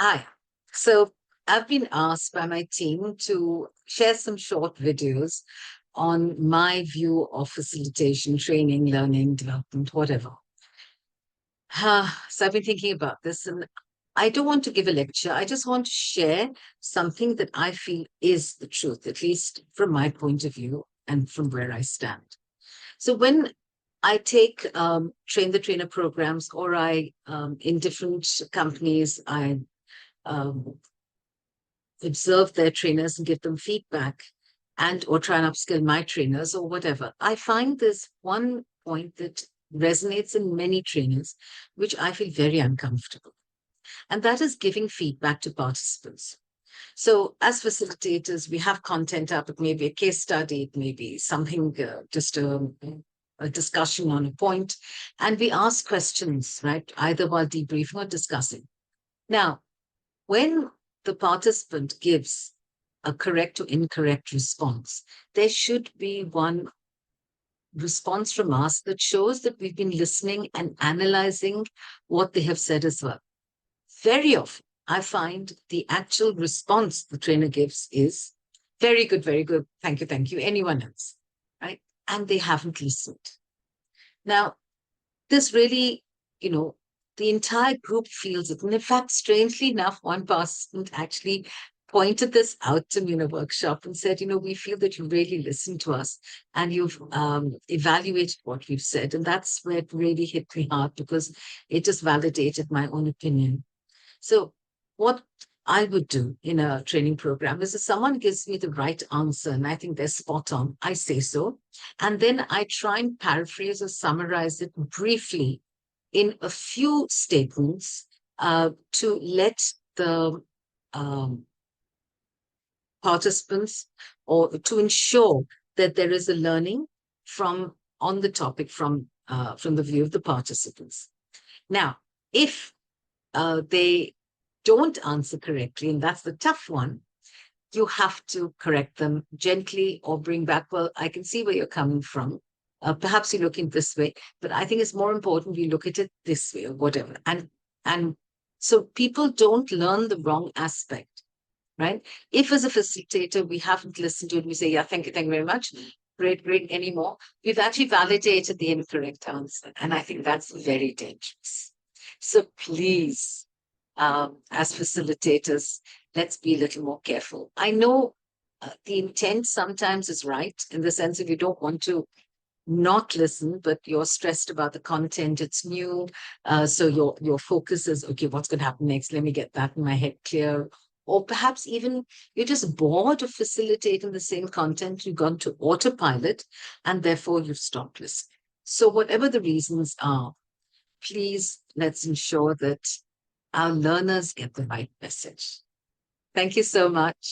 Hi. So I've been asked by my team to share some short videos on my view of facilitation, training, learning, development, whatever. So I've been thinking about this, and I don't want to give a lecture. I just want to share something that I feel is the truth, at least from my point of view and from where I stand. So when I take train the trainer programs, or in different companies, I um, observe their trainers and give them feedback, and or try and upskill my trainers or whatever, I find there's one point that resonates in many trainers, which I feel very uncomfortable. And that is giving feedback to participants. So as facilitators, we have content up. It may be a case study, it may be something, just a discussion on a point. And we ask questions, right? Either while debriefing or discussing. Now, when the participant gives a correct or incorrect response, there should be one response from us that shows that we've been listening and analyzing what they have said as well. Very often, I find the actual response the trainer gives is very good, thank you, anyone else, right? And they haven't listened. Now, this really, you know, the entire group feels it. And in fact, strangely enough, one participant actually pointed this out to me in a workshop and said, we feel that you really listened to us and you've evaluated what we've said. And that's where it really hit me hard, because it just validated my own opinion. So what I would do in a training program is, if someone gives me the right answer and I think they're spot on, I say so. And then I try and paraphrase or summarize it briefly in a few statements, to let the um, participants, or to ensure that there is a learning from on the topic from the view of the participants. Now, if they don't answer correctly, and that's the tough one, you have to correct them gently or bring back, well, I can see where you're coming from. Perhaps you're looking this way, but I think it's more important we look at it this way or whatever. And so people don't learn the wrong aspect, right? If as a facilitator, we haven't listened to it, we say, yeah, thank you very much. Great, anymore. We've actually validated the incorrect answer. And I think that's very dangerous. So please, as facilitators, let's be a little more careful. I know the intent sometimes is right, in the sense of you don't want to not listen, but you're stressed about the content. It's new. So your focus is, okay, what's going to happen next? Let me get that in my head clear. Or perhaps even you're just bored of facilitating the same content. You've gone to autopilot and therefore you've stopped listening. So whatever the reasons are, please let's ensure that our learners get the right message. Thank you so much.